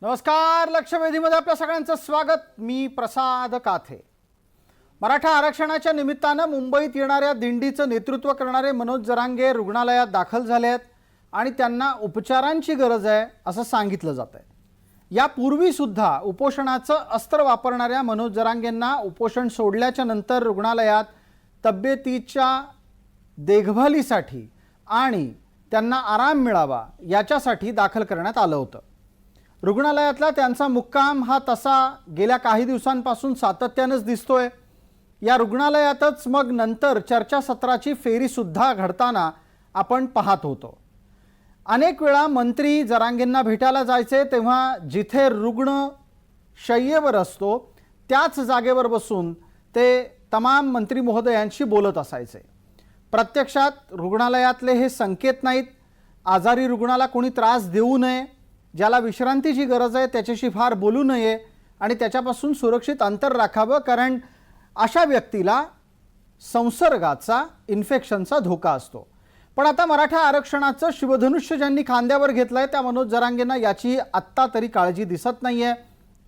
नमस्कार. लक्षवेधीमध्ये आपल्या सगळ्यांचं स्वागत. मी प्रसाद काथे. मराठा आरक्षणाच्या निमित्तानं मुंबईत येणाऱ्या दिंडीचं नेतृत्व करणारे मनोज जरांगे रुग्णालयात दाखल झाले आहेत आणि त्यांना उपचारांची गरज आहे असं सांगितलं जात आहे. यापूर्वी सुद्धा उपोषणाचं अस्त्र वापरणाऱ्या मनोज जरांगेंना उपोषण सोडल्याच्या नंतर रुग्णालयात तब्येतीच्या देखभालीसाठी आणि त्यांना आराम मिळावा याच्यासाठी दाखल करण्यात आलं होतं. रुग्णालयातला त्यांचा मुक्काम हा तसा गेल्या काही दिवसांपासून सातत्यानेच दिसतोय. या रुग्णालयातच मग नंतर चर्चासत्राची फेरीसुद्धा घडताना आपण पाहत होतो. अनेक वेळा मंत्री जरांगेंना भेटायला जायचे तेव्हा जिथे रुग्ण शय्येवर असतो त्याच जागेवर बसून ते तमाम मंत्री महोदयांशी बोलत असायचे. प्रत्यक्षात रुग्णालयातले हे संकेत नाहीत. आजारी रुग्णाला कोणी त्रास देऊ नये, ज्याला विश्रांतीची गरज आहे त्याच्याशी फार बोलू नये आणि त्याच्यापासून सुरक्षित अंतर राखावं, कारण अशा व्यक्तीला संसर्गाचा इन्फेक्शनचा धोका असतो. पण आता मराठा आरक्षणाचं शिवधनुष्य ज्यांनी खांद्यावर घेतलंय त्या मनोज जरांगेंना याची आत्ता तरी काळजी दिसत नाहीये.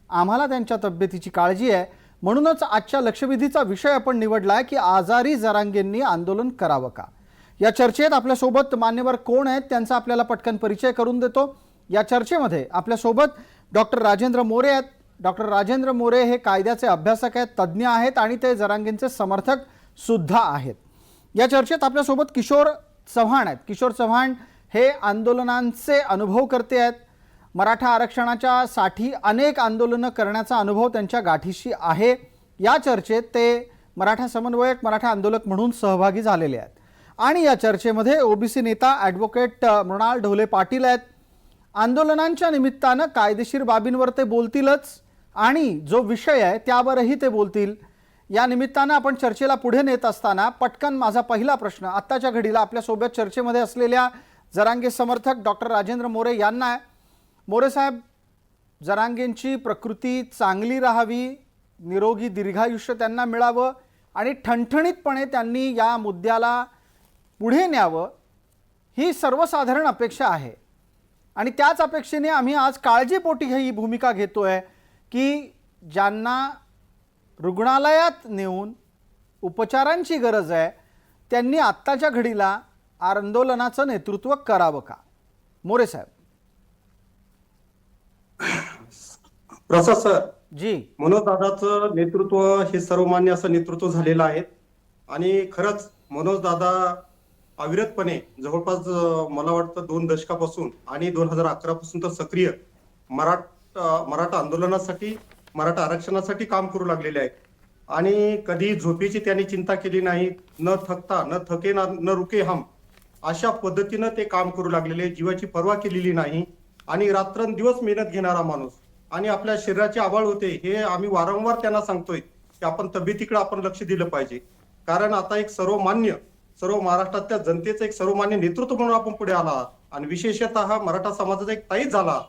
आम्हाला त्यांच्या तब्येतीची काळजी आहे, म्हणूनच आजच्या लक्षवेधीचा विषय आपण निवडला आहे की आजारी जरांगेंनी आंदोलन करावं का. या चर्चेत आपल्यासोबत मान्यवर कोण आहेत त्यांचा आपल्याला पटकन परिचय करून देतो. या चर्चेमध्ये आपल्यासोबत डॉक्टर राजेंद्र मोरे आहेत. डॉक्टर राजेंद्र मोरे हे कायद्याचे अभ्यासक आहेत, तज्ज्ञ आहेत आणि ते जरांगेंचे समर्थक सुद्धा आहेत. या चर्चेत आपल्यासोबत किशोर चव्हाण आहेत. किशोर चव्हाण हे आंदोलनांचे अनुभव करते आहेत. मराठा आरक्षणाच्या साठी अनेक आंदोलनं करण्याचा अनुभव त्यांच्या गाठीशी आहे. या चर्चेत ते मराठा समन्वयक, मराठा आंदोलक म्हणून सहभागी झालेले आहेत. आणि या चर्चेमध्ये ओबीसी नेता ॲडव्होकेट मृणाल ढोले पाटील आहेत. आंदोलनांच्या निमित्तानं कायदेशीर बाबींवर ते बोलतीलच आणि जो विषय आहे त्यावरही ते बोलतील. या निमित्तानं आपण चर्चेला पुढे नेत असताना पटकन माझा पहिला प्रश्न आत्ताच्या घडीला आपल्यासोबत चर्चेमध्ये असलेल्या जरांगे समर्थक डॉक्टर राजेंद्र मोरे यांना आहे. मोरे साहेब, जरांगेंची प्रकृती चांगली राहावी, निरोगी दीर्घायुष्य त्यांना मिळावं आणि ठणठणीतपणे त्यांनी या मुद्द्याला पुढे न्यावं ही सर्वसाधारण अपेक्षा आहे. आणि त्याच अपेक्षेने आम्ही आज काळजीपोटी ही भूमिका घेतोय की ज्यांना रुग्णालयात नेऊन उपचारांची गरज आहे त्यांनी आत्ताच्या घडीला आंदोलनाचं नेतृत्व करावं का. मोरे साहेब. प्रसाद सर जी, मनोज दादाचं नेतृत्व हे सर्वमान्य असं नेतृत्व झालेलं आहे आणि खरंच मनोज दादा अविरतपणे जवळपास मला वाटतं 2 दशकापासून आणि 2011 पासून तर सक्रिय मराठा आंदोलनासाठी, मराठा आरक्षणासाठी काम करू लागलेले आहेत. आणि कधी झोपेची त्यांनी चिंता केली नाही. न थकता, न थके न रुके हम, अशा पद्धतीनं ते काम करू लागलेले, जीवाची पर्वा केलेली नाही आणि रात्रंदिवस मेहनत घेणारा माणूस. आणि आपल्या शरीराचे आबाळ होते हे आम्ही वारंवार त्यांना सांगतोय की आपण तब्येतीकडे आपण लक्ष दिलं पाहिजे. कारण आता एक सर्व महाराष्ट्रातल्या जनतेचं एक सर्वमान्य नेतृत्व म्हणून आपण पुढे आला आणि विशेषतः मराठा समाजाचा एक ताईच झाला.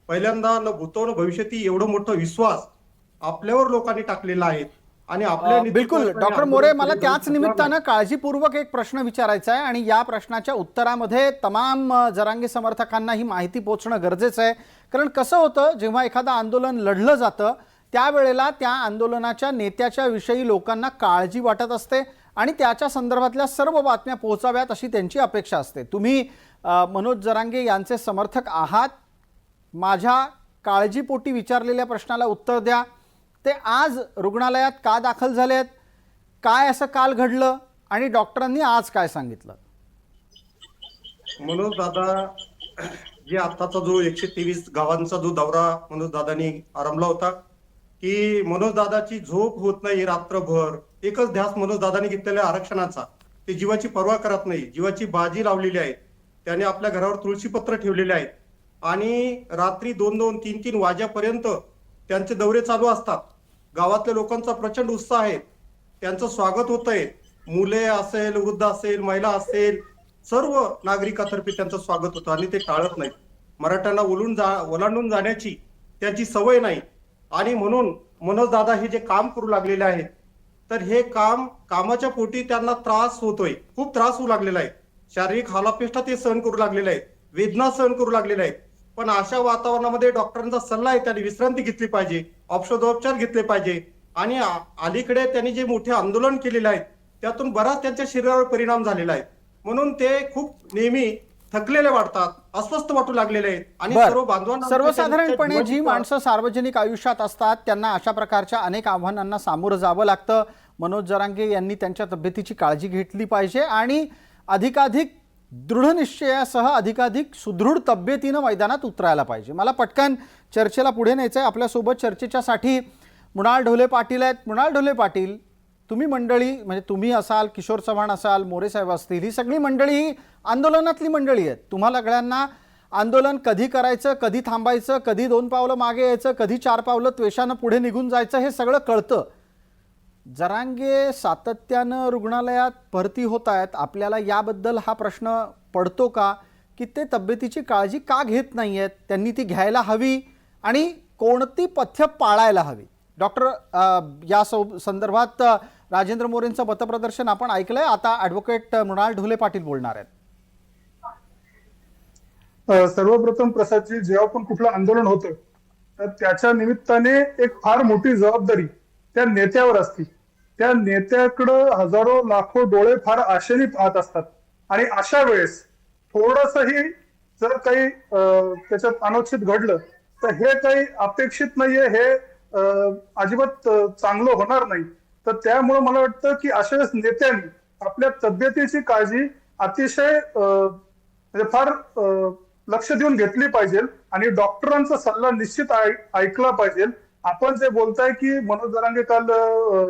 पहिल्यांदा न भूतो न भविष्यती एवढं मोठं विश्वास आपल्यावर लोकांनी टाकलेला आहे. आणि आपल्या बिलकुल डॉक्टर मोरे, मला त्याच निमित्तानं काळजीपूर्वक एक प्रश्न विचारायचा आहे आणि या प्रश्नाच्या उत्तरामध्ये तमाम जरांगे समर्थकांना ही माहिती पोहोचणं गरजेचं आहे. कारण कसं होतं, जेव्हा एखादं आंदोलन लढलं जातं त्यावेळेला त्या आंदोलनाच्या नेत्याच्या विषयी लोकांना काळजी वाटत असते आणि त्याच्या संदर्भातल्या सर्व बातम्या पोहोचाव्यात अशी त्यांची अपेक्षा असते. तुम्ही मनोज जरांगे यांचे समर्थक आहात. माझ्या काळजीपोटी विचारलेल्या प्रश्नाला उत्तर द्या. ते आज रुग्णालयात का दाखल झालेत, काय असं काल घडलं आणि डॉक्टरांनी आज काय सांगितलं? मनोज दादा जे आताचा जो 123 गावांचा जो दौरा मनोज दादांनी आरंभला होता की मनोज दादाची झोप होत नाही रात्रभर. एकच ध्यास मनोज दादांनी घेतलेल्या आरक्षणाचा. ते जीवाची पर्वा करत नाही, जीवाची बाजी लावलेली आहे. त्याने आपल्या घरावर तुळशीपत्र ठेवलेले आहेत आणि रात्री 2-2, 3-3 वाजेपर्यंत त्यांचे दौरे चालू असतात. गावातल्या लोकांचा प्रचंड उत्साह आहे, त्यांचं स्वागत होत आहे. मुले असेल, वृद्ध असेल, महिला असेल, सर्व नागरिकातर्फे त्यांचं स्वागत होतं आणि ते टाळत नाहीत. मराठ्यांना ओलांडून जाण्याची त्यांची सवय नाही. आणि म्हणून मनोज दादा हे जे काम करू लागलेले आहेत तर हे कामाच्या पोटी त्यांना त्रास होतोय, खूप त्रास होऊ लागलेला आहे. शारीरिक हालापेष्टा ते सहन करू लागलेले आहेत, वेदना सहन करू लागलेले आहेत. पण अशा वातावरणामध्ये डॉक्टरांचा सल्ला आहे, त्यांनी विश्रांती घेतली पाहिजे, औषधोपचार घेतले पाहिजे. आणि अलीकडे त्यांनी जे मोठे आंदोलन केलेले आहे त्यातून बराच त्यांच्या शरीरावर परिणाम झालेला आहे. म्हणून ते खूप नेहमी थकलेले वाटतात, अस्वस्थ वाटू लागलेले आहेत. आणि सर्व बांधवांना सर्वसाधारणपणे जी माणसं सार्वजनिक आयुष्यात असतात त्यांना अशा प्रकारच्या अनेक आव्हानांना सामोरं जावं लागतं. मनोज जरांगे यांनी त्यांच्या तब्येतीची काळजी घेतली पाहिजे आणि अधिकाधिक दृढ निश्चयासह अधिकाधिक सुदृढ तब्येतीनं मैदानात उतरायला पाहिजे. मला पटकन चर्चेला पुढे न्यायचं आहे. आपल्यासोबत चर्चेच्यासाठी मृणाल ढोले पाटील आहेत. मृणाल ढोले पाटील, तुम्ही मंडळी म्हणजे तुम्ही असाल, किशोर चव्हाण असाल, मोरे साहेब असतील, ही सगळी मंडळी ही आंदोलनातली मंडळी आहेत. तुम्हाला सगळ्यांना आंदोलन कधी करायचं, कधी थांबायचं, कधी 2 पावलं मागे यायचं, कधी 4 पावलं त्वेषानं पुढे निघून जायचं, हे सगळं कळतं. जरांगे सातत्यानं रुग्णालयात भरती होत आहेत. आपल्याला याबद्दल हा प्रश्न पडतो का की ते तब्येतीची काळजी का घेत नाही आहेत? त्यांनी ती घ्यायला हवी आणि कोणती पथ्य पाळायला हवी? डॉक्टर, या संदर्भात राजेंद्र मोरेंचं मतप्रदर्शन आपण ऐकलंय. आता ॲडव्होकेट मृणाल ढोले पाटील बोलणार आहेत. सर्वप्रथम प्रसादजी, जेव्हा पण कुठलं आंदोलन होतं तर त्याच्या निमित्ताने एक फार मोठी जबाबदारी त्या नेत्यावर असते. त्या नेत्याकडं हजारो लाखो डोळे फार आशेने पाहत असतात. आणि अशा वेळेस थोडंसंही जर काही त्याच्यात अनौचित घडलं तर हे काही अपेक्षित नाहीये, हे अजिबात चांगलं होणार नाही. तर त्यामुळे मला वाटतं की अशा वेळेस नेत्यांनी आपल्या तब्येतीची काळजी अतिशय म्हणजे फार लक्ष देऊन घेतली पाहिजे आणि डॉक्टरांचा सल्ला निश्चित ऐकला पाहिजे. आपण जे बोलताय की मनोज जरांगे काल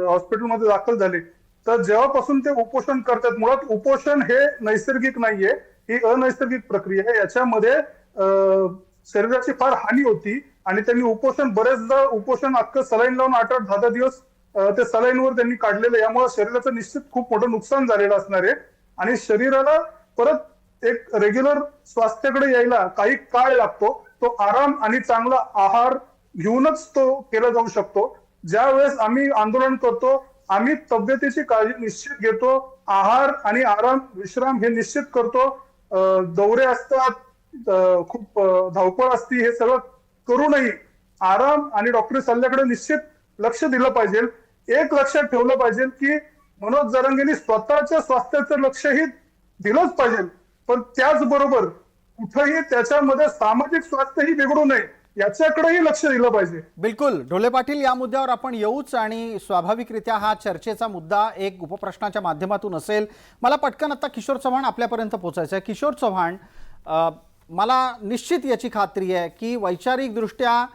हॉस्पिटलमध्ये दाखल झाले, तर जेव्हापासून ते उपोषण करतात, मुळात उपोषण हे नैसर्गिक नाहीये, ही अनैसर्गिक प्रक्रिया आहे. याच्यामध्ये शरीराची फार हानी होती आणि त्यांनी उपोषण बरेचदा अख्खं सलाईन लावून 8-8, 10-10 दिवस ते सलाईनवर त्यांनी काढलेलं. यामुळे शरीराचं निश्चित खूप मोठं नुकसान झालेलं असणार आहे आणि शरीराला परत एक रेग्युलर स्वास्थ्याकडे यायला काही काळ लागतो. तो आराम आणि चांगला आहार घेऊनच तो केला जाऊ शकतो. ज्या वेळेस आम्ही आंदोलन करतो, आम्ही तब्येतीची काळजी निश्चित घेतो, आहार आणि आराम विश्राम हे निश्चित करतो. दौरे असतात, खूप धावपळ असती, हे सगळं करूनही आराम आणि डॉक्टरी सल्ल्याकडे निश्चित लक्ष दिलं पाहिजे. एक लक्षात ठेवलं पाहिजे की मनोज जरांगेंनी स्वतःच्या स्वास्थ्याचं लक्षही दिलंच पाहिजे, पण त्याचबरोबर कुठेही त्याच्यामध्ये सामाजिक स्वास्थ्यही बिघडू नये याच्याकडेही लक्ष दिलं पाहिजे. बिलकुल ढोले पाटील, या मुद्द्यावर आपण येऊच आणि स्वाभाविकरित्या हा चर्चेचा मुद्दा एक उपप्रश्नाच्या माध्यमातून असेल. मला पटकन आता किशोर चव्हाण आपल्यापर्यंत पोहोचायचं आहे. किशोर चव्हाण, मला निश्चित याची खात्री आहे की वैचारिकदृष्ट्या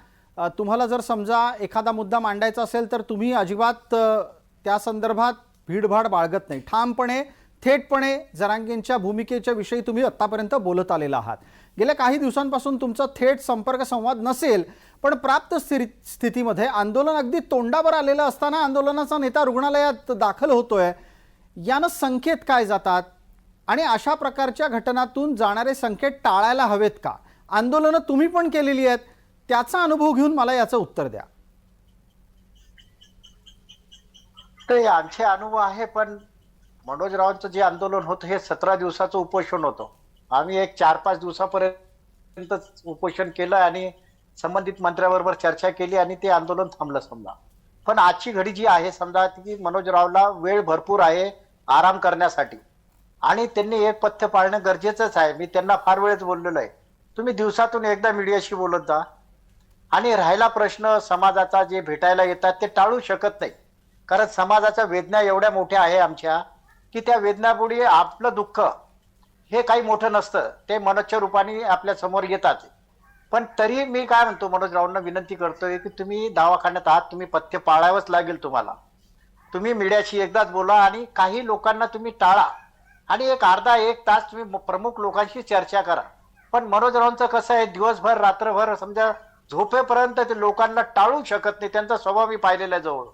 तुम्हाला जर समजा एखादा मुद्दा मांडायचा असेल तर तुम्ही अजिबात त्या संदर्भात भीडभाड बाळगत नाही. ठामपणे, थेटपणे जरांगेंच्या भूमिकेच्या विषयी तुम्ही आत्तापर्यंत बोलत आलेला आहात. गेल्या काही दिवसांपासून तुमचा थेट संपर्क संवाद नसेल, पण प्राप्त स्थितीमध्ये आंदोलन अगदी तोंडावर आलेलं असताना आंदोलनाचा नेता रुग्णालयात दाखल होतोय, यानं संकेत काय जातात आणि अशा प्रकारच्या घटनांतून जाणारे संकेत टाळायला हवेत का? आंदोलनं तुम्ही पण केलेली आहेत, त्याचा अनुभव घेऊन मला याचं उत्तर द्या. ते आमचे अनुभव आहे, पण मनोजरावांचं जे आंदोलन होतं हे 17 दिवसाचं उपोषण होतं. आम्ही एक 4-5 दिवसापर्यंत उपोषण केलं आणि संबंधित मंत्र्याबरोबर चर्चा केली आणि ते आंदोलन थांबलं समजा. पण आजची घडी जी आहे समजा की मनोजरावला वेळ भरपूर आहे आराम करण्यासाठी आणि त्यांनी एक पथ्य पाळणं गरजेचंच आहे. मी त्यांना फार वेळेस बोललेलो आहे, तुम्ही दिवसातून एकदा मीडियाशी बोलत जा. आणि राहिला प्रश्न समाजाचा, जे भेटायला येतात ते टाळू शकत नाही, कारण समाजाच्या वेदना एवढ्या मोठ्या आहे आमच्या की त्या वेदनापुढे आपलं दुःख हे काही मोठं नसतं, ते मनोजच्या रूपाने आपल्या समोर येतात. पण तरी मी काय म्हणतो, मनोजरावांना विनंती करतोय की तुम्ही दवाखान्यात आहात, तुम्ही पथ्य पाळावंच लागेल तुम्हाला. तुम्ही मीडियाशी एकदाच बोला आणि काही लोकांना तुम्ही टाळा आणि एक अर्धा 1 तास तुम्ही प्रमुख लोकांशी चर्चा करा. पण मनोजरावांचं कसं आहे, दिवसभर रात्रभर समजा झोपेपर्यंत ते लोकांना टाळू शकत नाही. त्यांचा स्वभाव मी पाहिलेला आहे जवळ,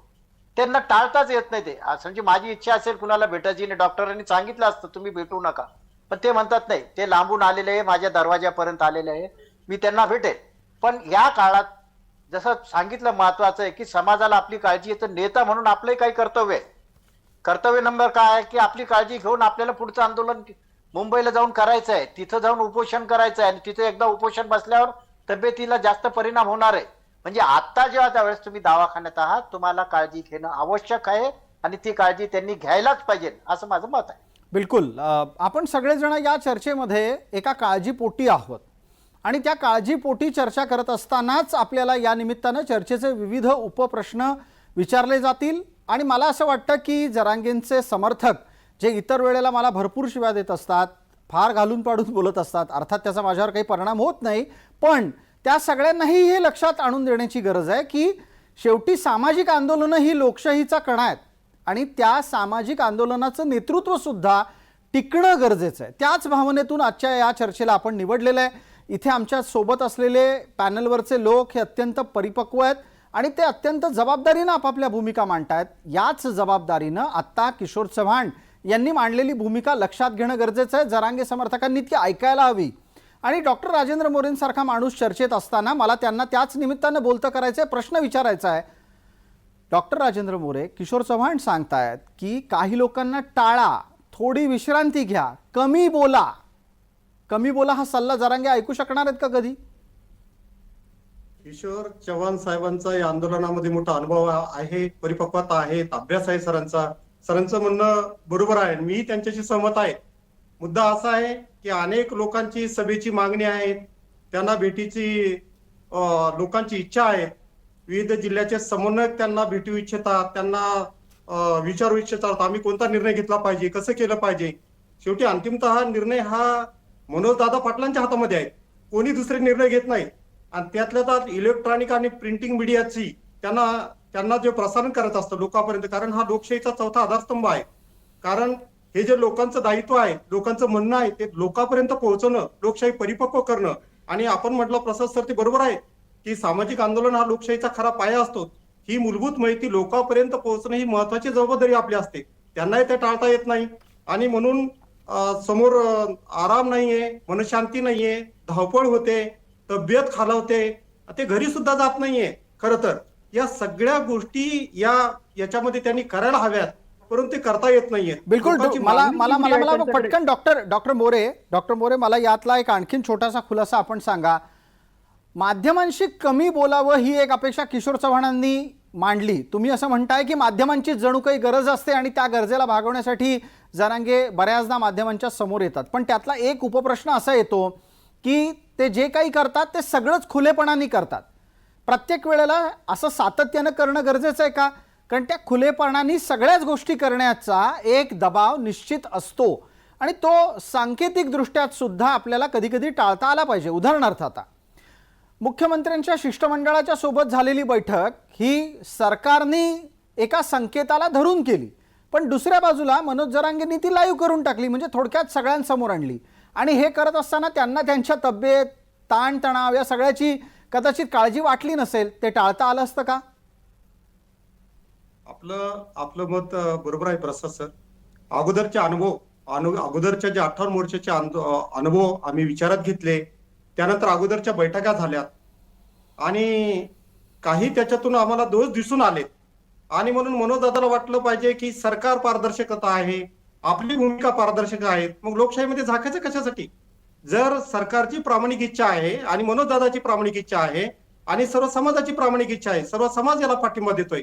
त्यांना टाळताच येत नाही. ते म्हणजे माझी इच्छा असेल कुणाला भेटायची नाही, डॉक्टरांनी सांगितलं असतं तुम्ही भेटू नका, पण ते म्हणतात नाही, ते लांबून आलेले आहे, माझ्या दरवाजापर्यंत आलेले आहे, मी त्यांना भेटेल. पण या काळात जसं सांगितलं महत्वाचं आहे की समाजाला आपली काळजी आहे, तर नेता म्हणून आपलंही काही कर्तव्य आहे. कर्तव्य नंबर काय आहे की आपली काळजी घेऊन आपल्याला पुढचं आंदोलन मुंबईला जाऊन करायचं आहे, तिथं जाऊन उपोषण करायचं आहे आणि तिथे एकदा उपोषण बसल्यावर तब्येतीला जास्त परिणाम होणार आहे. म्हणजे आता जेव्हा त्यावेळेस तुम्ही दवाखान्यात आहात, तुम्हाला काळजी घेणं आवश्यक आहे आणि ती काळजी त्यांनी घ्यायलाच पाहिजे, असं माझं मत आहे. बिलकुल. आपण सगळेजण या चर्चेमध्ये एका काळजीपोटी आहोत आणि त्या काळजीपोटी चर्चा करत असतानाच आपल्याला या निमित्तानं चर्चेचे विविध उपप्रश्न विचारले जातील. आणि मला असं वाटतं की जरांगेंचे समर्थक जे इतर वेळेला मला भरपूर शिव्या देत असतात, फार घालून पाडून बोलत असतात, अर्थात त्याचा माझ्यावर काही परिणाम होत नाही, पण त्या सगळ्यांनाही हे लक्षात आणून देण्याची गरज आहे की शेवटी सामाजिक आंदोलनं ही लोकशाहीचा कणा आहेत आणि त्या सामाजिक आंदोलनाचं नेतृत्व सुद्धा टिकणं गरजेचं आहे. त्याच भावनेतून आजच्या या चर्चेला आपण निवडलेलं आहे. इथे आमच्या सोबत असलेले पॅनलवरचे लोक हे अत्यंत परिपक्व आहेत आणि ते अत्यंत जबाबदारीनं आपापल्या भूमिका मांडतायत. याच जबाबदारीनं आत्ता किशोर चव्हाण यांनी मांडलेली भूमिका लक्षात घेणं गरजेचं आहे. जरांगे समर्थकांनी ती ऐकायला हवी. आणि डॉक्टर राजेंद्र मोरेंसारखा माणूस चर्चेत असताना मला त्यांना त्याच निमित्तानं बोलतं करायचं आहे, प्रश्न विचारायचा आहे. डॉक्टर राजेंद्र मोरे, किशोर चव्हाण सांगतायत की काही लोकांना टाळा, थोडी विश्रांती घ्या, कमी बोला. कमी बोला हा सल्ला जरांगे ऐकू शकणार आहेत का कधी? किशोर चव्हाण साहेबांचा या आंदोलनामध्ये मोठा अनुभव आहे, परिपक्वता आहे, अभ्यास आहे सरांचा. सरांचं म्हणणं बरोबर आहे, मी त्यांच्याशी सहमत आहे. मुद्दा असा आहे की अनेक लोकांची सभेची मागणी आहे, त्यांना भेटीची लोकांची इच्छा आहे. विविध जिल्ह्याचे समन्वयक त्यांना भेटू इच्छितात, त्यांना विचारू इच्छितात आम्ही कोणता निर्णय घेतला पाहिजे, कसं केलं पाहिजे. शेवटी अंतिमतः निर्णय हा मनोजदादा पाटलांच्या हातामध्ये आहे, कोणी दुसरे निर्णय घेत नाही. आणि त्यातल्या त्यात इलेक्ट्रॉनिक आणि प्रिंटिंग मीडियाची त्यांना जे प्रसारण करत असतं लोकांपर्यंत, कारण हा लोकशाहीचा चौथा आधारस्तंभ आहे. कारण हे जे लोकांचं दायित्व आहे, लोकांचं म्हणणं आहे, ते लोकांपर्यंत पोहोचवणं, लोकशाही परिपक्व करणं. आणि आपण म्हटलं प्रसाद सर ते बरोबर आहे की सामाजिक आंदोलन हा लोकशाहीचा खरा पाया असतो. ही मूलभूत माहिती लोकांपर्यंत पोहोचणं ही महत्वाची जबाबदारी आपली असते, त्यांनाही ते टाळता येत नाही. आणि म्हणून समोर आराम नाहीये, मनशांती नाहीये, धावपळ होते, तब्येत खालावते, ते घरी सुद्धा जात नाहीये. खरं तर या सगळ्या गोष्टी याच्यामध्ये त्यांनी करायला हव्यात, परंतु ते करता येत नाहीये. बिलकुल. मला पटकन डॉक्टर मोरे मला यातला एक आणखीन छोटासा खुलासा आपण सांगा. माध्यमांशी कमी बोलावं ही एक अपेक्षा किशोर चव्हाणांनी मांडली. तुम्ही असं म्हणताय की माध्यमांची जणू काही गरज असते आणि त्या गरजेला भागवण्यासाठी जरांगे बऱ्याचदा माध्यमांच्या समोर येतात. पण त्यातला एक उपप्रश्न असा येतो की ते जे काही करतात ते सगळंच खुलेपणाने करतात. प्रत्येक वेळेला असं सातत्यानं करणं गरजेचं आहे का? कारण त्या खुलेपणाने सगळ्याच गोष्टी करण्याचा एक दबाव निश्चित असतो आणि तो सांकेतिक दृष्ट्यात सुद्धा आपल्याला कधी कधी टाळता आला पाहिजे. उदाहरणार्थ आता मुख्यमंत्र्यांच्या शिष्टमंडळाच्या सोबत झालेली बैठक ही सरकारने एका संकेताला धरून केली, पण दुसऱ्या बाजूला मनोज जरांगेंनी ती लाईव्ह करून टाकली, म्हणजे थोडक्यात सगळ्यांसमोर आणली. आणि हे करत असताना त्यांना त्यांच्या तब्येत, ताणतणाव या सगळ्याची कदाचित काळजी वाटली नसेल. ते टाळता आलं असतं का? आपलं मत बरोबर आहे प्रसाद सर. अगोदरचे अगोदरच्या जे 58 मोर्चाचे अनुभव आम्ही विचारात घेतले, त्यानंतर अगोदरच्या बैठका झाल्यात आणि काही त्याच्यातून आम्हाला दोष दिसून आले. आणि म्हणून मनोजदादाला वाटलं पाहिजे की सरकार पारदर्शकता आहे, आपली भूमिका पारदर्शक आहे, मग लोकशाहीमध्ये झाकायचं कशासाठी? जर सरकारची प्रामाणिक इच्छा आहे आणि मनोजदादाची प्रामाणिक इच्छा आहे आणि सर्व समाजाची प्रामाणिक इच्छा आहे, सर्व समाज याला पाठिंबा देतोय,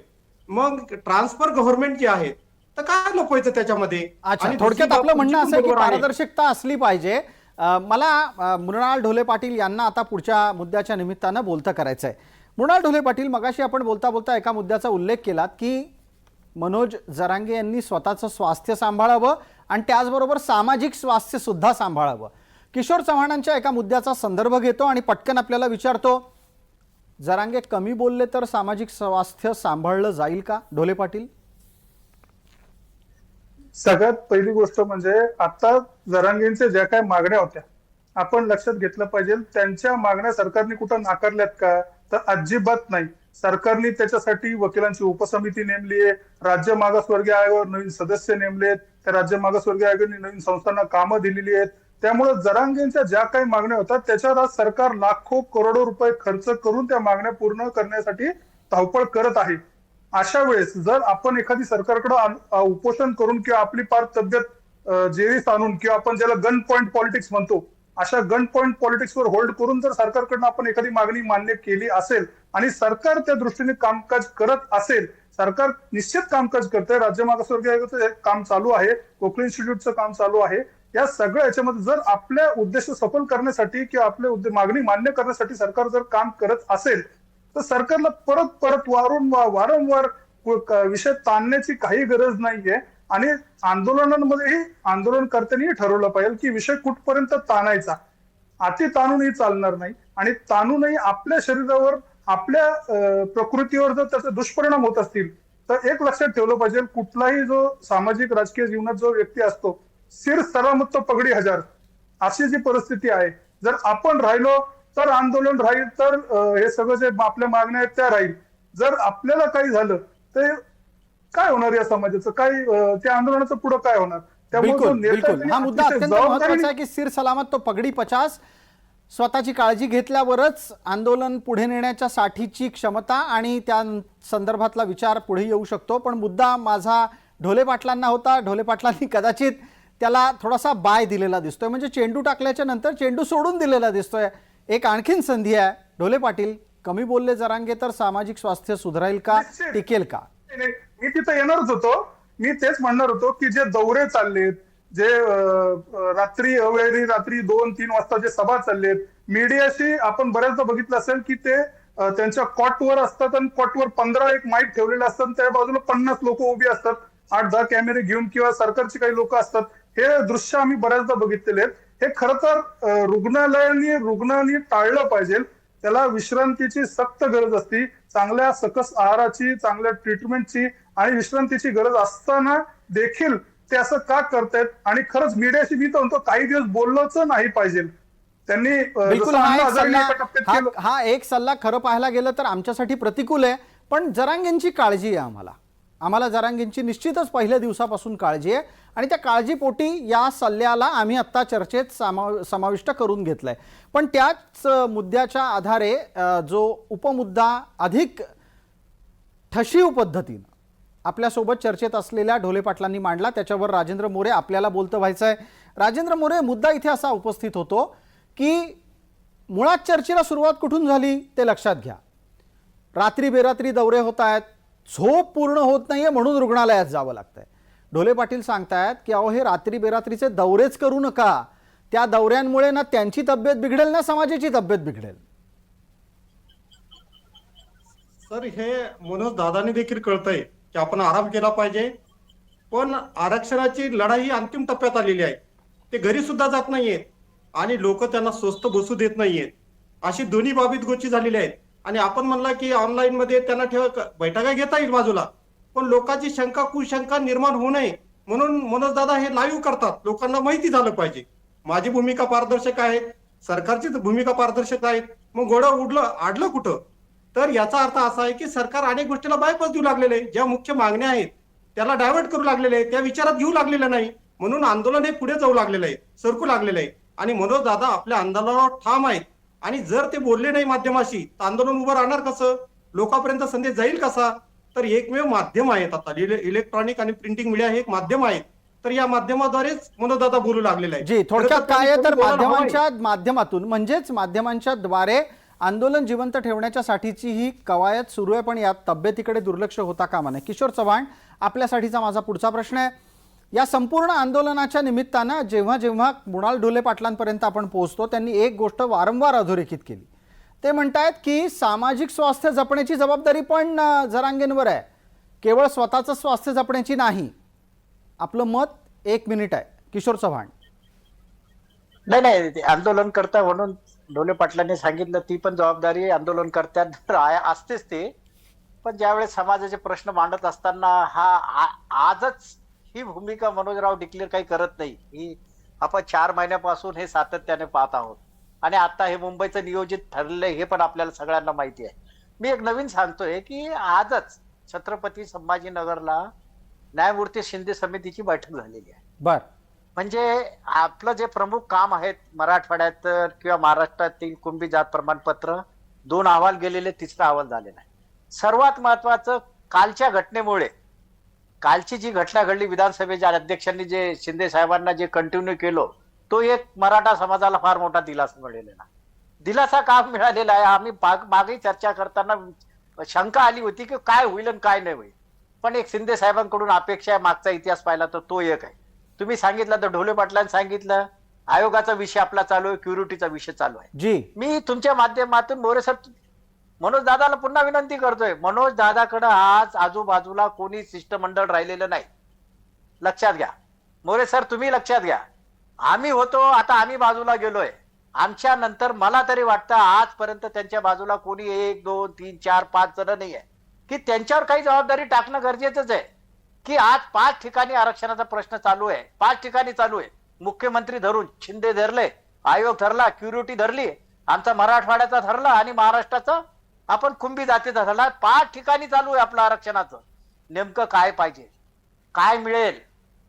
मग ट्रान्सफर गव्हर्नमेंट जे आहे तर काय लपवायचं त्याच्यामध्ये? आणि थोडक्यात आपलं म्हणणं असं की पारदर्शकता असली पाहिजे. मला मृणाल ढोले पाटील यांना आता पुढच्या मुद्द्याच्या निमित्तानं बोलतं करायचं आहे. मृणाल ढोले पाटील, मगाशी आपण बोलता बोलता एका मुद्द्याचा उल्लेख केलात की मनोज जरांगे यांनी स्वतःचं स्वास्थ्य सांभाळावं आणि त्याचबरोबर सामाजिक स्वास्थ्य सुद्धा सांभाळावं. किशोर चव्हाणांच्या एका मुद्द्याचा संदर्भ घेतो आणि पटकन आपल्याला विचारतो, जरांगे कमी बोलले तर सामाजिक स्वास्थ्य सांभाळलं जाईल का? ढोले पाटील. सगळ्यात पहिली गोष्ट म्हणजे आता जरांगेंच्या ज्या काही मागण्या होत्या आपण लक्षात घेतलं पाहिजे, त्यांच्या मागण्या सरकारने कुठं नाकारल्यात का? तर अजिबात नाही. सरकारने त्याच्यासाठी वकिलांची उपसमिती नेमली आहे, राज्य मागासवर्गीय आयोगावर नवीन सदस्य नेमलेत, त्या राज्य मागासवर्गीय आयोगाने नवीन संस्थांना कामं दिलेली आहेत. त्यामुळे जरांगेंच्या ज्या काही मागण्या होतात त्याच्यावर आज सरकार लाखो करोडो रुपये खर्च करून त्या मागण्या पूर्ण करण्यासाठी धावपळ करत आहे. अशा वेळेस जर आपण एखादी सरकारकडे उपोषण करून किंवा आपली पार तब्येत जेरीस आणून किंवा आपण ज्याला गन पॉइंट पॉलिटिक्स म्हणतो अशा गन पॉइंट पॉलिटिक्सवर होल्ड करून जर सरकारकडनं आपण एखादी मागणी मान्य केली असेल आणि सरकार त्या दृष्टीने कामकाज करत असेल, सरकार निश्चित कामकाज करतंय, राज्य मागासवर्गीय आयोगाचं काम चालू आहे, कोकण इन्स्टिट्यूटचं काम चालू आहे, या सगळ्या याच्यामध्ये जर आपल्या उद्देश सफल करण्यासाठी किंवा आपले मागणी मान्य करण्यासाठी सरकार जर काम करत असेल तर सरकारला परत परत वारंवार विषय ताणण्याची काही गरज नाहीये. आणि आंदोलनांमध्येही आंदोलनकर्त्यांनी ठरवलं पाहिजे की विषय कुठपर्यंत ताणायचा. अति ताणूनही चालणार नाही आणि ताणूनही आपल्या शरीरावर आपल्या प्रकृतीवर जर त्याचे दुष्परिणाम होत असतील तर एक लक्षात ठेवलं पाहिजे, कुठलाही जो सामाजिक राजकीय जीवनात जो व्यक्ती असतो, सिर सलामत तो पगडी हजार, अशी जी परिस्थिती आहे. जर आपण राहिलो तर आंदोलन राहील, तर हे सगळं जे आपल्या मागण्या आहेत त्या राहील. जर आपल्याला काही झालं तर काय होणार या समाजाचं, काय त्या आंदोलनाचं पुढे काय होणार. बिलकुल बिलकुल हा मुद्दा अत्यंत महत्वाचा आहे की सिर सलामत तो पगडी 50. स्वतःची काळजी घेतल्यावरच आंदोलन पुढे नेण्याच्या साठीची क्षमता आणि त्या संदर्भातला विचार पुढे येऊ शकतो. पण मुद्दा माझा ढोले पाटलांना होता. ढोले पाटलांनी कदाचित त्याला थोडासा बाय दिलेला दिसतोय, म्हणजे चेंडू टाकल्याच्या नंतर चेंडू सोडून दिलेला दिसतोय. एक आणखीन संधी आहे. ढोले पाटील, कमी बोलले जरांगे तर सामाजिक स्वास्थ्य सुधारेल का, टिकेल का? मी तिथे येणारच होतो. मी तेच म्हणणार होतो की जे दौरे चाललेत, जे रात्री 2-3 वाजता जे सभा चाललेत, मीडियाशी आपण बऱ्याचदा बघितलं असेल की ते त्यांच्या कॉटवर असतात आणि कॉटवर 15 एक माईक ठेवलेले असतात, त्या बाजूला 50 लोक उभी असतात, 8-10 कॅमेरे घेऊन किंवा सरकारची काही लोक असतात. हे दृश्य आम्ही बऱ्याचदा बघितलेले आहेत. हे खरं तर रुग्णांनी टाळलं पाहिजे. त्याला विश्रांतीची सक्त गरज असती, चांगल्या सकस आहाराची, चांगल्या ट्रीटमेंटची आणि विश्रांतीची गरज असताना देखील ते असं का करतायत. आणि खरंच मीडियाशी मी तर म्हणतो काही दिवस बोललोच नाही पाहिजे त्यांनी. बिलकुल हा एक सल्ला खरं पाहायला गेलं तर आमच्यासाठी प्रतिकूल आहे, पण जरांगेंची काळजी आहे आम्हाला जरांगेंची निश्चितच पहिल्या दिवसापासून काळजी आहे आणि त्या काळजीपोटी या सल्ल्याला आम्ही आत्ता चर्चेत समाविष्ट करून घेतलंय. पण त्याच मुद्द्याच्या आधारे जो उपमुद्दा अधिक ठशीव पद्धतीनं आपल्यासोबत चर्चेत असलेल्या ढोले पाटलांनी मांडला, त्याच्यावर राजेंद्र मोरे आपल्याला बोलतं व्हायचं आहे. राजेंद्र मोरे, मुद्दा इथे असा उपस्थित होतो की मुळात चर्चेला सुरुवात कुठून झाली ते लक्षात घ्या. रात्री बेरात्री दौरे होत आहेत, झोप पूर्ण होत नाहीये म्हणून रुग्णालयात जावं लागतंय. ढोले पाटील सांगतायत की अहो हे रात्री बेरात्रीचे दौरेच करू नका, त्या दौऱ्यांमुळे ना त्यांची तब्येत बिघडेल ना समाजाची तब्येत बिघडेल. सर, हे मनोज दादांनी देखील कळतंय की आपण आराम केला पाहिजे, पण आरक्षणाची लढाई ही अंतिम टप्प्यात आलेली आहे. ते घरी सुद्धा जात नाहीयेत आणि लोक त्यांना स्वस्त बसू देत नाहीयेत. अशी दोन्ही बाबीत गोष्टी झालेल्या आहेत. आणि आपण म्हणला की ऑनलाईन मध्ये त्यांना बैठका घेता येईल बाजूला, पण लोकांची शंका कुशंका निर्माण होऊ नये म्हणून मनोज दादा हे लाईव्ह करतात. लोकांना माहिती झालं पाहिजे. माझी भूमिका पारदर्शक आहे, सरकारची भूमिका पारदर्शक आहे. मग घोडं आडलं कुठं? तर याचा अर्थ असा आहे की सरकार अनेक गोष्टीला बायपास देऊ लागलेले आहे. ज्या मुख्य मागण्या आहेत त्याला डायव्हर्ट करू लागलेले आहे, त्या विचारात घेऊ लागलेलं नाही. म्हणून आंदोलन हे पुढे जाऊ लागलेलं आहे, सरकू लागलेलं आहे. आणि मनोज दादा आपल्या आंदोलनावर ठाम आहेत. आणि जर ते बोलले नाही माध्यमाशी तर आंदोलन उभं राहणार कसं, लोकांपर्यंत संदेश जाईल कसा? तर एकमेव माध्यम आहेत आता, इलेक्ट्रॉनिक आणि प्रिंटिंग मीडिया हे एक माध्यम आहेत. तर या माध्यमाद्वारेच मनोज दादा बोलू लागलेला आहे. जी, थोडक्यात काय आहे तर माध्यमांच्या माध्यमातून म्हणजेच माध्यमांच्या द्वारे आंदोलन जिवंत ठेवण्याच्या साठीची ही कवायत सुरू आहे, पण यात तब्येतीकडे दुर्लक्ष होता कामा नये. किशोर चव्हाण, आपल्यासाठीचा माझा पुढचा प्रश्न आहे, या संपूर्ण आंदोलनाच्या निमित्तानं जेव्हा जेव्हा मृणाल ढोले पाटलांपर्यंत आपण पोहोचतो त्यांनी एक गोष्ट वारंवार अधोरेखित केली. ते म्हणतायत की सामाजिक स्वास्थ्य जपण्याची जबाबदारी पण जरांगेंवर आहे, केवळ स्वतःचं स्वास्थ्य जपण्याची नाही. आपलं मत 1 मिनिट आहे. किशोर चव्हाण. नाही, आंदोलन करता म्हणून ढोले पाटलांनी सांगितलं, ती पण जबाबदारी आंदोलन करत्यात असतेच ते. पण ज्यावेळेस समाजाचे प्रश्न मांडत असताना आजच ही भूमिका मनोजराव डिक्लेअर काही करत नाही. ही आपण 4 महिन्यापासून हे सातत्याने पाहत आहोत आणि आता हे मुंबईचं नियोजित ठरलंय हे पण आपल्याला सगळ्यांना माहिती आहे. मी एक नवीन सांगतोय की आजच छत्रपती संभाजीनगरला न्यायमूर्ती शिंदे समितीची बैठक झालेली आहे. बर, म्हणजे आपलं जे प्रमुख काम आहेत मराठवाड्यात किंवा महाराष्ट्रातील कुणबी जात प्रमाणपत्र 2 अहवाल गेलेले, 3रा अहवाल झालेला आहे. सर्वात महत्वाचं, कालच्या घटनेमुळे, कालची जी घटना घडली, विधानसभेच्या अध्यक्षांनी जे शिंदे साहेबांना जे कंटिन्यू केलं तो एक मराठा समाजाला फार मोठा दिलासा मिळालेला. दिलासा का मिळालेला आहे, आम्ही मागे चर्चा करताना शंका आली होती की काय होईल आणि काय नाही होईल. पण एक शिंदे साहेबांकडून अपेक्षा आहे, मागचा इतिहास पाहिला तर तो एक आहे. तुम्ही सांगितलं तर ढोले पाटलांनी सांगितलं आयोगाचा विषय आपला चालू आहे, क्युरिटीचा विषय चालू आहे. जी मी तुमच्या माध्यमातून मोरे सर मनोज दादाला पुन्हा विनंती करतोय, मनोज दादाकडे आज आजूबाजूला कोणी शिष्टमंडळ राहिलेलं नाही. लक्षात घ्या मोरे सर, तुम्ही लक्षात घ्या. आम्ही होतो, आता आम्ही बाजूला गेलोय. आमच्या नंतर मला तरी वाटतं आजपर्यंत त्यांच्या बाजूला कोणी 1 2 3 4 5 जण नाही आहे की त्यांच्यावर काही जबाबदारी टाकणं गरजेचंच आहे. की आज 5 ठिकाणी आरक्षणाचा प्रश्न चालू आहे, 5 ठिकाणी चालू आहे. मुख्यमंत्री धरून शिंदे धरले, आयोग धरला, क्युरिटी धरली, आमचा मराठवाड्याचा धरला आणि महाराष्ट्राचा आपण कुंभी जातीचा धरला. 5 ठिकाणी चालू आहे आपलं आरक्षणाचं. नेमकं काय पाहिजे, काय मिळेल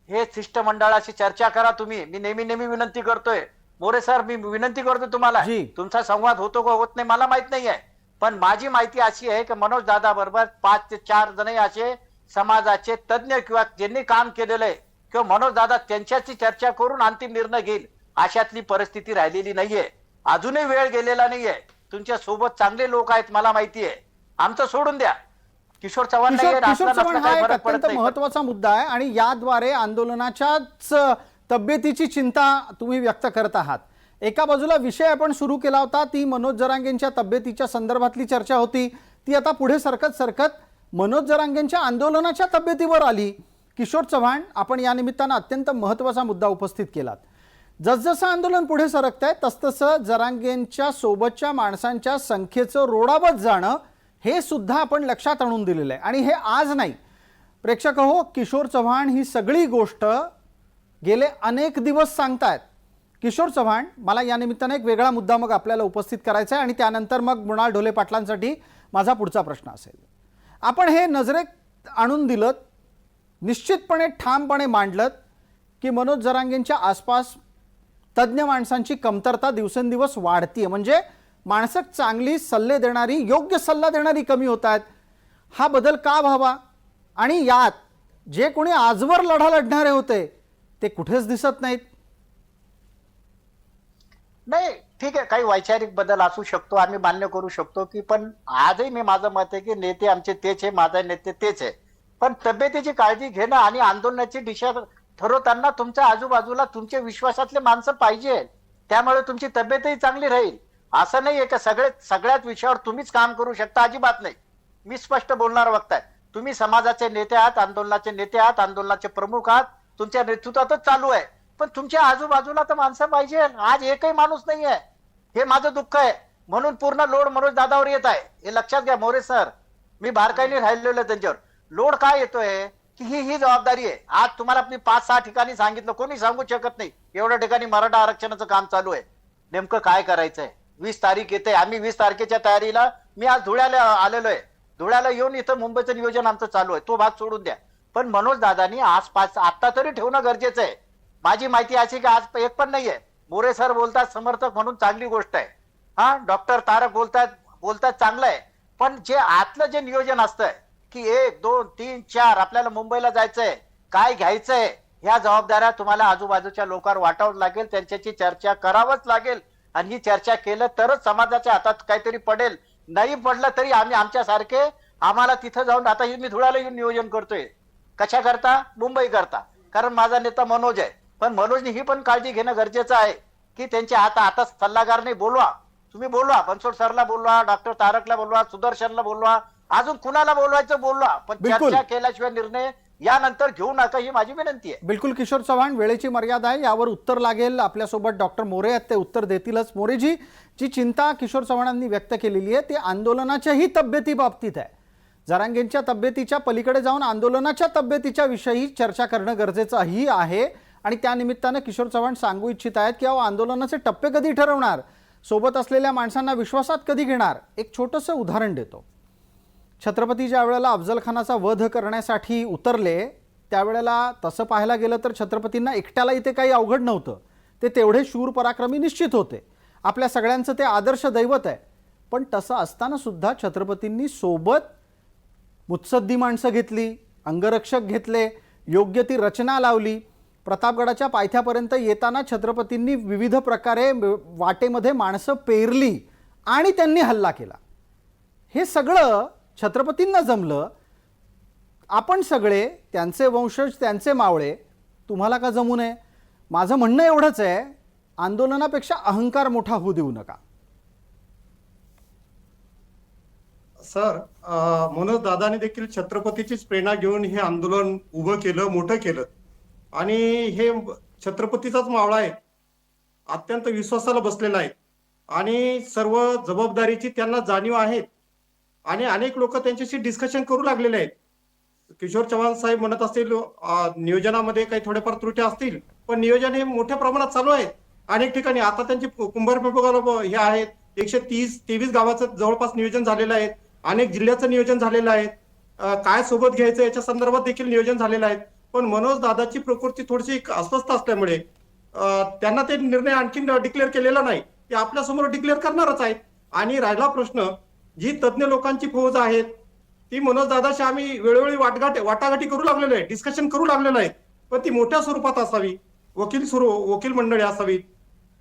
हे शिष्टमंडळाशी चर्चा करा तुम्ही. मी नेहमी विनंती करतोय मोरे सर, मी विनंती करतो तुम्हाला. जी. तुमचा संवाद होतो का होत नाही मला माहित नाहीये, पण माझी माहिती अशी आहे की मनोज दादा बरोबर 5 ते 4 जण असे समाजाचे तज्ञ किंवा ज्यांनी काम केलेलं आहे किंवा मनोज दादा त्यांच्याशी चर्चा करून अंतिम निर्णय घेईल अशातली परिस्थिती राहिलेली नाहीये. अजूनही वेळ गेलेला नाहीये. तुमच्या सोबत चांगले लोक आहेत मला माहिती आहे. आमचं सोडून द्या, किशोर चव्हाण नाहीये, किशोर असला चव्हाण नसला हा काही एक फरक पडत अत्यंत नाही. महत्वाचा मुद्दा आहे आणि याद्वारे आंदोलनाच्याच तब्येतीची चिंता तुम्ही व्यक्त करत आहात. एका बाजूला विषय आपण सुरू केला होता, ती मनोज जरांगेंच्या तब्येतीच्या संदर्भातली चर्चा होती, ती आता पुढे सरकत मनोज जरांगेंच्या आंदोलनाच्या तब्येतीवर आली. किशोर चव्हाण, आपण या निमित्तानं अत्यंत महत्त्वाचा मुद्दा उपस्थित केलात. जसजसं आंदोलन पुढे सरकत आहे तसतसं जरांगेंच्या सोबतच्या माणसांच्या संख्येचं रोडावत जाणं हे सुद्धा आपण लक्षात आणून दिलेलं आहे. आणि हे आज नाही प्रेक्षक हो, किशोर चव्हाण ही सगळी गोष्ट गेले अनेक दिवस सांगतायत. किशोर चव्हाण, मला या निमित्तानं एक वेगळा मुद्दा मग आपल्याला उपस्थित करायचा आहे आणि त्यानंतर मग मृणाल ढोले पाटलांसाठी माझा पुढचा प्रश्न असेल. आपण हे नजरेत आणून दिलं, निश्चितपणे ठामपणे मांडलं की मनोज जरांगेंच्या आसपास तज्ज्ञ माणसांची कमतरता दिवसेंदिवस वाढतीये. म्हणजे माणसं चांगली सल्ले देणारी, योग्य सल्ला देणारी कमी होत आहेत. हा बदल का व्हावा? आणि यात जे कोणी आजवर लढा लढणारे होते ते कुठेच दिसत नाहीत. नाही ठीक आहे, काही वैचारिक बदल असू शकतो, आम्ही मान्य करू शकतो की, पण आजही मी माझं मत आहे की नेते आमचे तेच आहे, माझे नेते तेच आहे. पण तब्येतीची काळजी घेणं आणि आंदोलनाची दिशा ठरवताना तुमच्या आजूबाजूला तुमच्या विश्वासातले माणसं पाहिजे, त्यामुळे तुमची तब्येतही चांगली राहील. असं नाहीये का सगळ्याच विषयावर तुम्हीच काम करू शकता, अजिबात नाही. मी स्पष्ट बोलणार बघताय, तुम्ही समाजाचे नेते आहात, आंदोलनाचे नेते आहात, आंदोलनाचे प्रमुख आहात, तुमच्या नेतृत्वातच चालू आहे. पण तुमच्या आजूबाजूला तर माणसं पाहिजे. आज एकही माणूस नाही आहे, हे माझं दुःख आहे. म्हणून पूर्ण लोड मनोज दादावर येत आहे, हे लक्षात घ्या मोरे सर. मी बारकाईने राहिलेलो आहे त्यांच्यावर. लोड काय येतोय की ही जबाबदारी आहे. आज तुम्हाला मी 5-6 ठिकाणी सांगितलं, कोणी सांगू शकत नाही एवढ्या ठिकाणी मराठा आरक्षणाचं काम चालू आहे. नेमकं काय करायचंय? 20 तारीख येते, आम्ही 20 तारखेच्या तयारीला, मी आज धुळ्याला आलेलो आहे. धुळ्याला येऊन इथं मुंबईचं नियोजन आमचं चालू आहे, तो भाग सोडून द्या. पण मनोज दादानी आसपास आता तरी ठेवणं गरजेचं आहे. माझी माहिती अशी की आज एक पण नाहीये. मोरे सर बोलतात समर्थक म्हणून, चांगली गोष्ट आहे. हा, डॉक्टर तारक बोलतात चांगलं आहे. पण जे आतलं जे नियोजन असतंय की 1 2 3 4 आपल्याला मुंबईला जायचंय, काय घ्यायचंय, ह्या जबाबदाऱ्या तुम्हाला आजूबाजूच्या लोकांवर वाटावं लागेल, त्यांच्याशी चर्चा करावंच लागेल. आणि ही चर्चा केलं तरच समाजाच्या हातात काहीतरी पडेल. नाही पडलं तरी आम्ही आमच्यासारखे, आम्हाला तिथं जाऊन, आता मी धुळ्याला येऊन नियोजन करतोय. कशा करता? मुंबई करता, कारण माझा नेता मनोज आहे. पण मनोजने ही पण काळजी घेणं गरजेचं आहे की त्यांच्या आता सल्लागार नाही, बोलवा तुम्ही, बोलवा बनसोड सरला बोलवा, डॉक्टर तारकला बोलवा, सुदर्शनला बोलवा, अजून कुणाला बोलवायचं बोलवा, पण बिलकुल. चर्चा केल्याशिवाय निर्णय यानंतर घेऊ नका, ही माझी विनंती आहे. बिलकुल किशोर चव्हाण, वेळेची मर्यादा आहे, यावर उत्तर लागेल. आपल्यासोबत डॉक्टर मोरे आहेत, ते उत्तर देतीलच. मोरेजी, जी चिंता किशोर चव्हाणांनी व्यक्त केलेली आहे ती आंदोलनाच्याही तब्येती बाबतीत आहे. जरांगेंच्या तब्येतीच्या पलीकडे जाऊन आंदोलनाच्या तब्येतीच्या विषयी चर्चा करणं गरजेचंही आहे. आणि त्यानिमित्तानं किशोर चव्हाण सांगू इच्छित आहेत की आंदोलनाचे टप्पे कधी ठरवणार, सोबत असलेल्या माणसांना विश्वासात कधी घेणार. एक छोटंसं उदाहरण देतो. छत्रपती ज्या वेळेला अफजल खानाचा वध करण्यासाठी उतरले, त्यावेळेला तसं पाहायला गेलं तर छत्रपतींना एकट्याला इथे काही अवघड नव्हतं. ते तेवढे शूर पराक्रमी निश्चित होते, आपल्या सगळ्यांचं ते आदर्श दैवत आहे. पण तसं असताना सुद्धा छत्रपतींनी सोबत मुत्सद्दी माणसं घेतली, अंगरक्षक घेतले, योग्य ती रचना लावली. प्रतापगडाच्या पायथ्यापर्यंत येताना छत्रपतींनी विविध प्रकारे वाटेमध्ये माणसं पेरली आणि त्यांनी हल्ला केला. हे सगळं छत्रपतींना जमलं. आपण सगळे त्यांचे वंशज, त्यांचे मावळे, तुम्हाला का जमू नये? माझं म्हणणं एवढंच आहे, आंदोलनापेक्षा अहंकार मोठा होऊ देऊ नका. सर, मनोज दादाने देखील छत्रपतीचीच प्रेरणा घेऊन हे आंदोलन उभं केलं, मोठं केलं. आणि हे छत्रपतीचाच मावळा आहे, अत्यंत विश्वासाला बसलेला आहे आणि सर्व जबाबदारीची त्यांना जाणीव आहे. आणि अनेक लोक त्यांच्याशी डिस्कशन करू लागलेले आहेत. किशोर चव्हाण साहेब म्हणत असतील नियोजनामध्ये काही थोडेफार त्रुटी असतील, पण नियोजन हे मोठ्या प्रमाणात चालू आहे अनेक ठिकाणी. आता त्यांची कुंभार विभागाला हे आहेत 123 गावाचं जवळपास नियोजन झालेलं आहे. अनेक जिल्ह्याचं नियोजन झालेलं आहे. काय सोबत घ्यायचं याच्या संदर्भात देखील नियोजन झालेलं आहे. पण मनोज दादाची प्रकृती थोडीशी अस्वस्थ असल्यामुळे त्यांना ते निर्णय आणखी डिक्लेअर केलेला नाही. ते आपल्यासमोर डिक्लेअर करणारच आहेत. आणि राहिला प्रश्न, जी तज्ज्ञ लोकांची फौज आहेत ती मनोज दादाशी आम्ही वेळोवेळी वाटाघाटी करू लागलेलो आहे, डिस्कशन करू लागलेलो आहे. पण ती मोठ्या स्वरूपात असावी. वकील मंडळी असावी,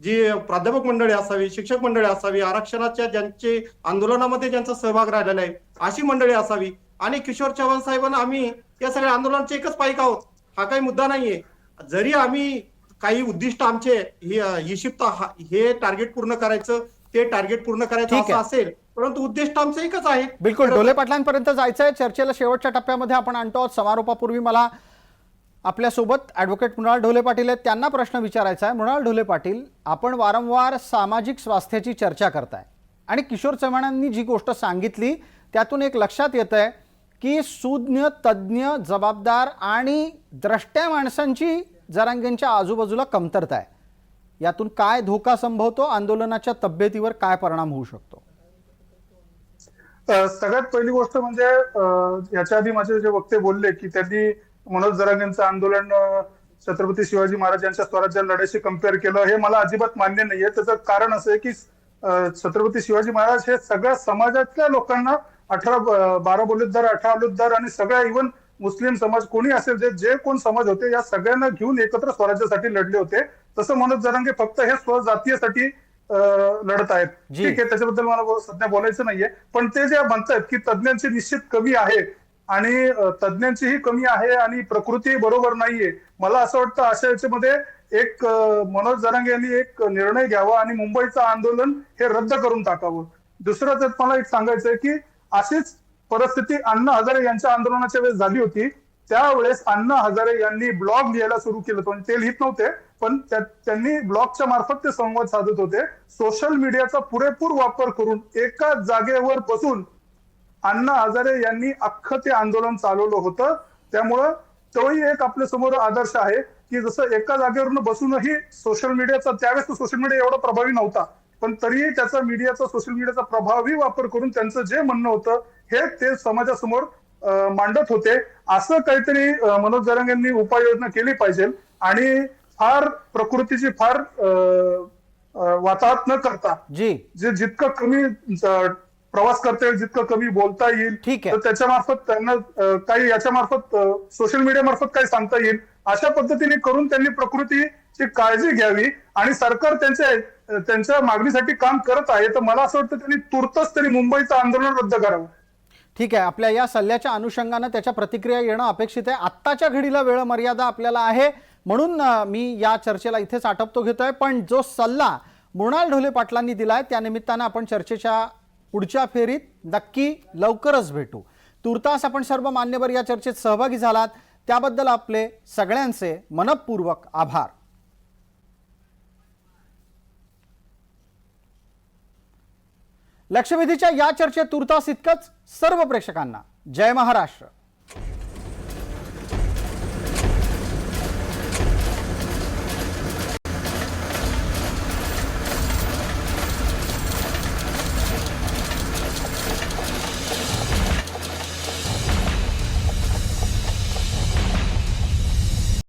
जी प्राध्यापक मंडळी असावी, शिक्षक मंडळी असावी, आरक्षणाच्या ज्यांचे आंदोलनामध्ये ज्यांचा सहभाग राहिलेला आहे अशी मंडळी असावी. आणि किशोर चव्हाण साहेबांना आम्ही या सगळ्या आंदोलनाचे एकच पाईक आहोत, हा काही मुद्दा नाहीये. जरी आम्ही काही उद्दिष्ट आमचे हे टार्गेट पूर्ण करायचं, ते टार्गेट पूर्ण करायचं असं असेल, परंतु उद्दिष्ट आमचं एकच आहे. बिलकुल ढोले पाटलांपर्यंत जायचंय. चर्चेला शेवटच्या टप्प्यामध्ये आपण आणतो आहोत. समारोपापूर्वी मला आपल्यासोबत ॲडव्होकेट मृणाल ढोले पाटील आहेत, त्यांना प्रश्न विचारायचा आहे. मृणाल ढोले पाटील, आपण वारंवार सामाजिक स्वास्थ्याची चर्चा करताय आणि किशोर चव्हाणांनी जी गोष्ट सांगितली त्यातून एक लक्षात येतं आहे की सुज्ञ, तज्ज्ञ, जबाबदार आणि द्रष्ट्या माणसांची जरांगेंच्या आजूबाजूला कमतरता आहे. यातून काय धोका संभवतो? आंदोलनाच्या तब्येतीवर काय परिणाम होऊ शकतो? सगळ्यात पहिली गोष्ट म्हणजे याच्या आधी माझे जे वक्ते बोलले की त्यांनी मनोज जरांगेंचं आंदोलन छत्रपती शिवाजी महाराज यांच्या स्वराज्य लढ्याशी कम्पेअर केलं, हे मला अजिबात मान्य नाहीये. त्याचं कारण असं आहे की छत्रपती शिवाजी महाराज हे सगळ्या समाजातल्या लोकांना 12 बलुतदार, 18 बलुतदार आणि सगळ्या इव्हन मुस्लिम समाज कोणी असेल, जे कोण समाज होते या सगळ्यांना घेऊन एकत्र स्वराज्यासाठी लढले होते. तसं मनोज जरांगे फक्त हे स्वजातीयसाठी लढत आहेत. ठीक आहे, त्याच्याबद्दल मला सध्या बोलायचं नाहीये. पण ते जे म्हणतात की तज्ज्ञांची निश्चित कमी आहे आणि तज्ज्ञांचीही कमी आहे आणि प्रकृती बरोबर नाहीये, मला असं वाटतं अशा याच्यामध्ये एक मनोज जरांगे यांनी एक निर्णय घ्यावा आणि मुंबईचं आंदोलन हे रद्द करून टाकावं. दुसरं तर मला एक सांगायचंय की अशीच परिस्थिती अण्णा हजारे यांच्या आंदोलनाच्या वेळेस झाली होती. त्यावेळेस अण्णा हजारे यांनी ब्लॉग लिहायला सुरू केलं होतं. ते लिहित नव्हते, पण त्यांनी ब्लॉगच्या मार्फत ते संवाद साधत होते. सोशल मीडियाचा पुरेपूर वापर करून एका जागेवर बसून अण्णा हजारे यांनी अख्खं ते आंदोलन चालवलं होतं. त्यामुळं तोही एक आपल्या समोर आदर्श आहे की जसं एका जागेवरून बसूनही सोशल मीडियाचा, त्यावेळेस सोशल मीडिया एवढा प्रभावी नव्हता, पण तरीही त्याचा सोशल मीडियाचा प्रभावी वापर करून त्यांचं जे म्हणणं होतं हे ते समाजासमोर मांडत होते. असं काहीतरी मनोज जरांगे यांनी उपाययोजना केली पाहिजे आणि फार प्रकृतीची फार वाताहत न करता जे जितकं कमी प्रवास करता येईल, जितकं कमी बोलता येईल, तर त्याच्या मार्फत त्यांना काही याच्या मार्फत सोशल मीडिया मार्फत काही सांगता येईल अशा पद्धतीने करून त्यांनी प्रकृतीची काळजी घ्यावी. आणि सरकार त्यांच्या मागणीसाठी काम करत आहे, तर मला असं वाटतं त्यांनी तुर्तच तरी मुंबईचं आंदोलन रद्द करावं. ठीक आहे, आपल्या या सल्ल्याच्या अनुषंगाने त्याच्या प्रतिक्रिया येणं अपेक्षित आहे. आत्ताच्या घडीला वेळ मर्यादा आपल्याला आहे, म्हणून मी या चर्चेला इथेच आटपतो घेतोय. पण जो सल्ला मृणाल ढोले पाटलांनी दिलाय त्यानिमित्तानं आपण चर्चेच्या पुढच्या फेरीत नक्की लवकरच भेटू. तुर्तास आपण सर्व मान्यवर या चर्चेत सहभागी झालात त्याबद्दल आपले सगळ्यांचे मनपूर्वक आभार. लक्षवेधीच्या या चर्चेत तुर्तास इतकंच. सर्व प्रेक्षकांना जय महाराष्ट्र.